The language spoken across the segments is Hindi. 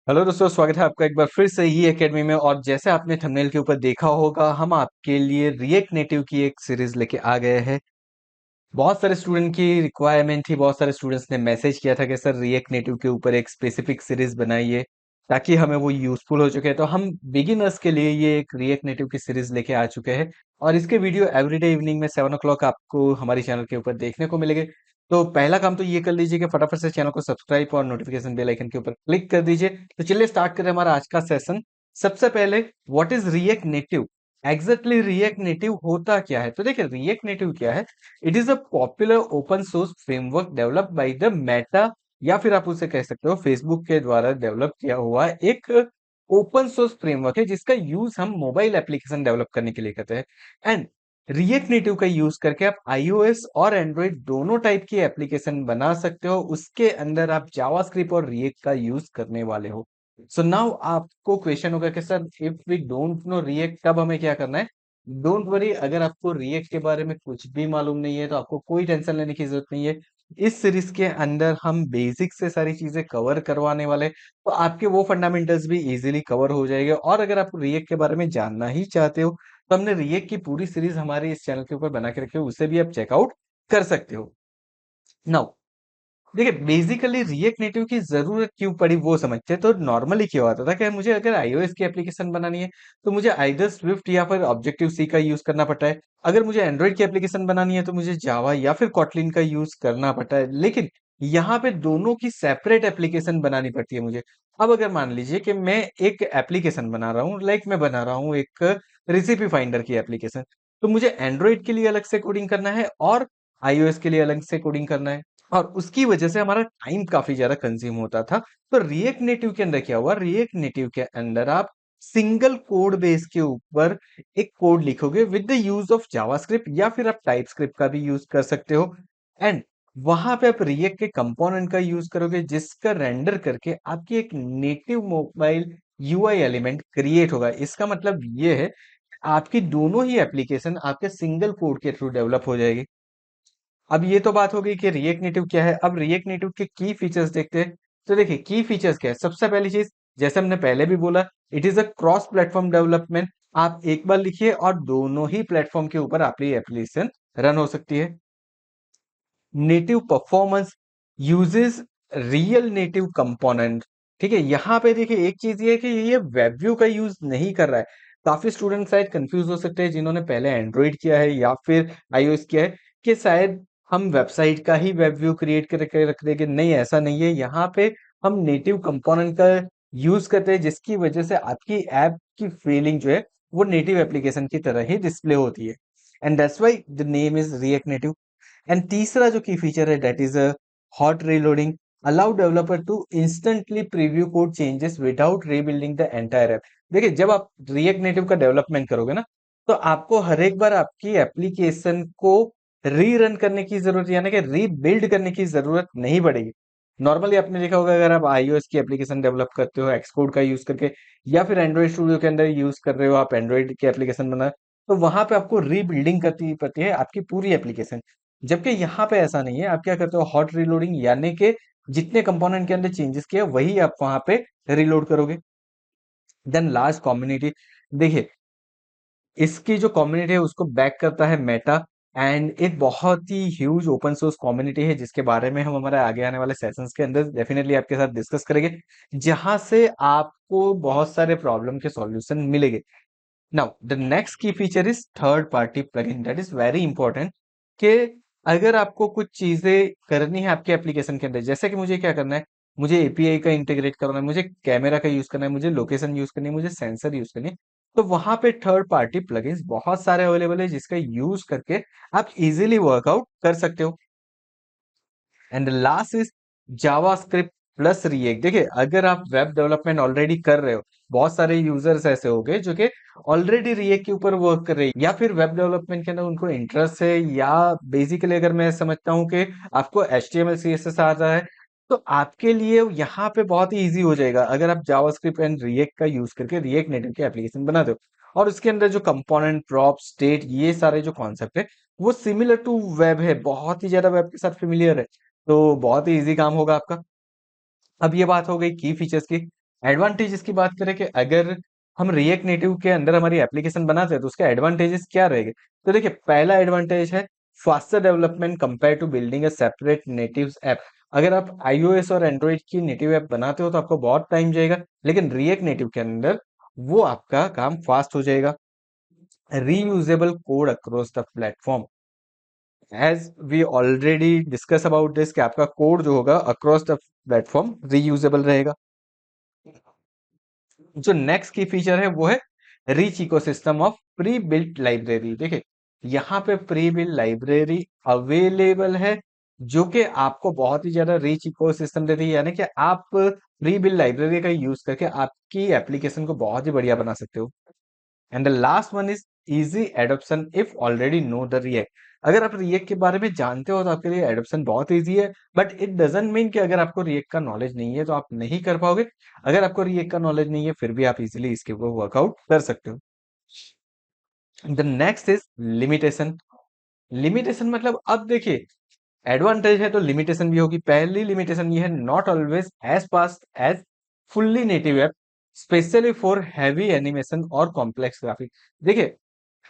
हेलो दोस्तों, स्वागत है आपका एक बार फिर से ही एकेडमी में। और जैसे आपने थंबनेल के ऊपर देखा होगा, हम आपके लिए रिएक्ट नेटिव की एक सीरीज लेके आ गए हैं। बहुत सारे स्टूडेंट की रिक्वायरमेंट थी, बहुत सारे स्टूडेंट्स ने मैसेज किया था कि सर रिएक्ट नेटिव के ऊपर एक स्पेसिफिक सीरीज बनाइए ताकि हमें वो यूजफुल हो चुके हैं। तो हम बिगिनर्स के लिए ये एक रिएक्ट नेटिव की सीरीज लेके आ चुके हैं और इसके वीडियो एवरीडे इवनिंग में 7 o'clock आपको हमारी चैनल के ऊपर देखने को मिलेंगे। तो पहला काम तो ये कर लीजिए कि फटाफट से चैनल को सब्सक्राइब और नोटिफिकेशन बेल आइकन के ऊपर क्लिक कर दीजिए। तो चलिए स्टार्ट करें हमारा आज का सेशन। सबसे पहले, what is React native? Exactly react native होता क्या है? तो देखिए, रिएक्ट नेटिव क्या है। It is a popular open source framework developed by the Meta, या फिर आप उसे कह सकते हो फेसबुक के द्वारा डेवलप किया हुआ एक ओपन सोर्स फ्रेमवर्क है जिसका यूज हम मोबाइल एप्लीकेशन डेवलप करने के लिए करते हैं। एंड रिएक्ट नेटिव का यूज करके आप आईओएस और एंड्रॉइड दोनों टाइप की एप्लीकेशन बना सकते हो। उसके अंदर आप जावास्क्रिप्ट और रिएक्ट का यूज करने वाले हो। सो नाउ आपको क्वेश्चन होगा कि sir if we don't know React तब हमें क्या करना है? डोंट वरी, अगर आपको रिएक्ट के बारे में कुछ भी मालूम नहीं है तो आपको कोई टेंशन लेने की जरूरत नहीं है। इस सीरीज के अंदर हम बेसिक से सारी चीजें कवर करवाने वाले हैं, तो आपके वो फंडामेंटल्स भी इजीली कवर हो जाएंगे। और अगर आप रिएक्ट के बारे में जानना ही चाहते हो तो हमने रिएक्ट की पूरी सीरीज हमारे इस चैनल के ऊपर बना के रखी है, उसे भी आप चेकआउट कर सकते हो। नाउ देखिए, बेसिकली रिएक्ट नेटिव की जरूरत क्यों पड़ी वो समझते हैं। तो नॉर्मली क्या होता था कि मुझे अगर आईओएस की एप्लीकेशन बनानी है तो मुझे आइदर स्विफ्ट या फिर ऑब्जेक्टिव सी का यूज करना पड़ता है। अगर मुझे एंड्रॉइड की एप्लीकेशन बनानी है तो मुझे जावा या फिर कॉटलिन का यूज करना पड़ता है। लेकिन यहाँ पे दोनों की सेपरेट एप्लीकेशन बनानी पड़ती है मुझे। अब अगर मान लीजिए कि मैं एक एप्लीकेशन बना रहा हूँ, लाइक मैं बना रहा हूँ एक रेसिपी फाइंडर की एप्लीकेशन, तो मुझे एंड्रॉइड के लिए अलग से कोडिंग करना है और आईओएस के लिए अलग से कोडिंग करना है। और उसकी वजह से हमारा टाइम काफी ज्यादा कंज्यूम होता था। तो रिएक्ट नेटिव के अंदर क्या हुआ, रिएक्ट नेटिव के अंदर आप सिंगल कोड बेस के ऊपर एक कोड लिखोगे with the use of JavaScript, या फिर आप टाइपस्क्रिप्ट का भी यूज कर सकते हो। एंड वहां पे आप रिएक्ट के कंपोनेंट का यूज करोगे जिसका रेंडर करके आपकी एक native mobile UI element create होगा। इसका मतलब ये है आपकी दोनों ही एप्लीकेशन आपके सिंगल कोड के थ्रू डेवलप हो जाएगी। अब ये तो बात हो गई कि रिएक्ट नेटिव क्या है। अब रिएक्ट नेटिव के की फीचर्स देखते हैं। तो देखिए, की फीचर्स क्या है। सबसे पहली चीज, जैसे हमने पहले भी बोला, it is a cross platform development. आप एक बार लिखिए और दोनों ही प्लेटफॉर्म के ऊपर आपकी एप्लीकेशन रन हो सकती है। Native performance uses real native component. ठीक है, यहाँ पे देखिए एक चीज ये है कि ये वेब व्यू का यूज नहीं कर रहा है। काफी स्टूडेंट शायद कंफ्यूज हो सकते हैं जिन्होंने पहले एंड्रॉइड किया है या फिर आईओएस किया है, कि शायद हम वेबसाइट का ही वेब व्यू क्रिएट करके रख देंगे। नहीं, ऐसा नहीं है। यहाँ पे हम नेटिव कंपोनेंट का यूज करते हैं जिसकी वजह से आपकी ऐप की फीलिंग जो है वो नेटिव एप्लीकेशन की तरह ही डिस्प्ले होती है। And that's why the name is React Native. And तीसरा जो की फीचर है, that is a hot reloading, allow developer to instantly preview code changes without rebuilding the entire app. देखिए, जब आप रिएक्ट नेटिव का डेवलपमेंट करोगे ना, तो आपको हर एक बार आपकी एप्लीकेशन को रीरन करने की जरूरत, यानी कि रीबिल्ड करने की जरूरत नहीं पड़ेगी। नॉर्मली आपने देखा होगा, अगर आप आईओएस की एप्लीकेशन डेवलप करते हो एक्सकोड का यूज करके, या फिर एंड्रॉइड स्टूडियो के अंदर यूज कर रहे हो, आप एंड्रॉइड की एप्लीकेशन बना, तो वहां पे आपको रीबिल्डिंग करनी पड़ती है आपकी पूरी एप्लीकेशन। जबकि यहाँ पे ऐसा नहीं है। आप क्या करते हो, हॉट रीलोडिंग, यानी कि जितने कंपोनेंट के अंदर चेंजेस किए वही आप वहां पे रीलोड करोगे। देन लार्ज कम्युनिटी, देखिए इसकी जो कम्युनिटी है उसको बैक करता है मेटा। एंड एक बहुत ही ह्यूज ओपन सोर्स कम्युनिटी है जिसके बारे में हम हमारे आगे आने वाले सेशंस के अंदर डेफिनेटली आपके साथ डिस्कस करेंगे, जहां से आपको बहुत सारे प्रॉब्लम के सॉल्यूशन मिलेंगे। नाउ द नेक्स्ट की feature is third party plugin, that is very important. कि अगर आपको कुछ चीजें करनी है आपके एप्लीकेशन के अंदर, जैसे कि मुझे क्या करना है, मुझे एपीआई का इंटीग्रेट करना है, मुझे कैमरा का यूज करना है, मुझे लोकेशन यूज करनी है, मुझे सेंसर यूज करनी है, तो वहां पे थर्ड पार्टी प्लगइन्स बहुत सारे अवेलेबल है जिसका यूज करके आप इजीली वर्कआउट कर सकते हो। And last is JavaScript plus react. देखिए, अगर आप वेब डेवलपमेंट ऑलरेडी कर रहे हो, बहुत सारे यूजर्स ऐसे हो गए जो कि ऑलरेडी रिएक्ट के ऊपर वर्क कर रहे हैं, या फिर वेब डेवलपमेंट के अंदर उनको इंटरेस्ट है, या बेसिकली अगर मैं समझता हूं कि आपको HTML CSS आ रहा है, तो आपके लिए यहाँ पे बहुत ही ईजी हो जाएगा अगर आप जावास्क्रिप्ट एंड रिएक्ट का यूज करके रिएक्ट नेटिव की एप्लीकेशन बना दो। और उसके अंदर जो कंपोनेंट, प्रॉप, स्टेट, ये सारे जो कॉन्सेप्ट है वो सिमिलर टू वेब है, बहुत ही ज्यादा वेब के साथ फेमिलियर है। तो बहुत ही इजी काम होगा आपका। अब ये बात हो गई की फीचर्स की। एडवांटेजेस की बात करें कि अगर हम रिएक्ट नेटिव के अंदर हमारी एप्लीकेशन बनाते हैं तो उसके एडवांटेजेस क्या रहेंगे? तो देखिए, पहला एडवांटेज है faster development compare to building a separate native app. अगर आप आईओएस और एंड्रॉइड की नेटिव ऐप बनाते हो तो आपको बहुत टाइम जाएगा, लेकिन रिएक्ट नेटिव के अंदर वो आपका काम फास्ट हो जाएगा। Reusable code across the platform, as we already discuss about this कि आपका कोड जो होगा अक्रॉस द प्लेटफॉर्म रीयूजेबल रहेगा। जो नेक्स्ट की फीचर है वो है rich ecosystem of pre built library. देखिए, यहाँ पे प्री बिल्ट लाइब्रेरी अवेलेबल है जो कि आपको बहुत ही ज्यादा रिच इकोसिस्टम देती है, यानी कि आप प्री बिल्ट लाइब्रेरी का यूज करके आपकी एप्लीकेशन को बहुत ही बढ़िया बना सकते हो। And the last one is easy adoption if already know the react. अगर आप रिएक्ट के बारे में जानते हो तो आपके लिए एडॉप्शन बहुत इजी है, बट इट डजंट मीन कि अगर आपको रिएक्ट का नॉलेज नहीं है तो आप नहीं कर पाओगे। अगर आपको रिएक्ट का नॉलेज नहीं है फिर भी आप इजीली इसके ऊपर वर्कआउट कर सकते हो। The next is limitation. Limitation मतलब, अब देखिए, एडवांटेज है तो लिमिटेशन भी होगी। पहली लिमिटेशन ये है, not always as fast as fully native app, specially for heavy animation और कॉम्प्लेक्स ग्राफिक। देखिए,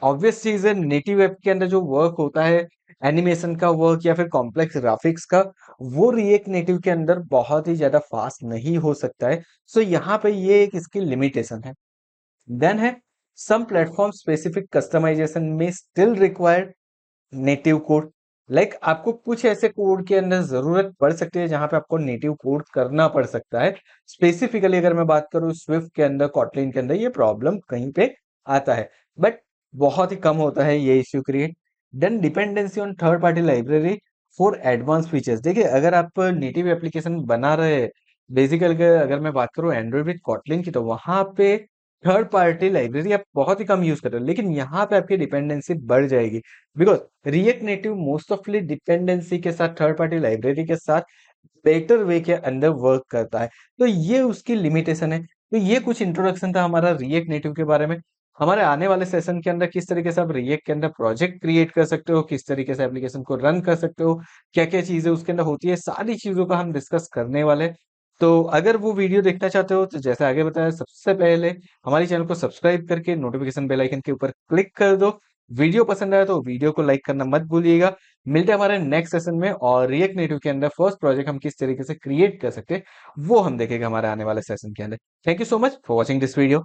ऑब्वियस चीज है, नेटिव ऐप के अंदर जो वर्क होता है, एनिमेशन का वर्क या फिर कॉम्प्लेक्स ग्राफिक्स का, वो रिएक्ट नेटिव के अंदर बहुत ही ज्यादा फास्ट नहीं हो सकता है। सो यहाँ पे ये एक इसकी लिमिटेशन है। देन है, सम प्लेटफॉर्म स्पेसिफिक कस्टमाइजेशन में still required native code. Like आपको कुछ ऐसे कोड के अंदर जरूरत पड़ सकती है जहां पे आपको नेटिव कोड करना पड़ सकता है। स्पेसिफिकली अगर मैं बात करूं स्विफ्ट के अंदर, कॉटलिन के अंदर, ये प्रॉब्लम कहीं पे आता है, बट बहुत ही कम होता है ये issue create. Then dependency on third party library for advance features. देखिए, अगर आप नेटिव एप्लीकेशन बना रहे हैं, बेसिकली अगर मैं बात करूं एंड्रॉइड विद कॉटलिन की, तो वहां पे थर्ड पार्टी लाइब्रेरी आप बहुत ही कम यूज कर रहे हो, लेकिन यहाँ पे आपकी डिपेंडेंसी बढ़ जाएगी। Because react native most ऑफली dependency के साथ, थर्ड पार्टी लाइब्रेरी के साथ बेटर वे के अंदर वर्क करता है। तो ये उसकी लिमिटेशन है। तो ये कुछ इंट्रोडक्शन था हमारा रिएक्ट नेटिव के बारे में। हमारे आने वाले सेशन के अंदर किस तरीके से आप रिएक्ट के अंदर प्रोजेक्ट क्रिएट कर सकते हो, किस तरीके से एप्लीकेशन को रन कर सकते हो, क्या क्या चीजें उसके अंदर होती है, सारी चीजों का हम डिस्कस करने वाले हैं। तो अगर वो वीडियो देखना चाहते हो तो जैसे आगे बताया, सबसे पहले हमारे चैनल को सब्सक्राइब करके नोटिफिकेशन बेल आइकन के ऊपर क्लिक कर दो। वीडियो पसंद आया तो वीडियो को लाइक करना मत भूलिएगा। मिलते हैं हमारे नेक्स्ट सेशन में, और रिएक्ट नेटिव के अंदर फर्स्ट प्रोजेक्ट हम किस तरीके से क्रिएट कर सकते हैं वो हम देखेंगे हमारे आने वाले सेशन के अंदर। Thank you so much for watching this video.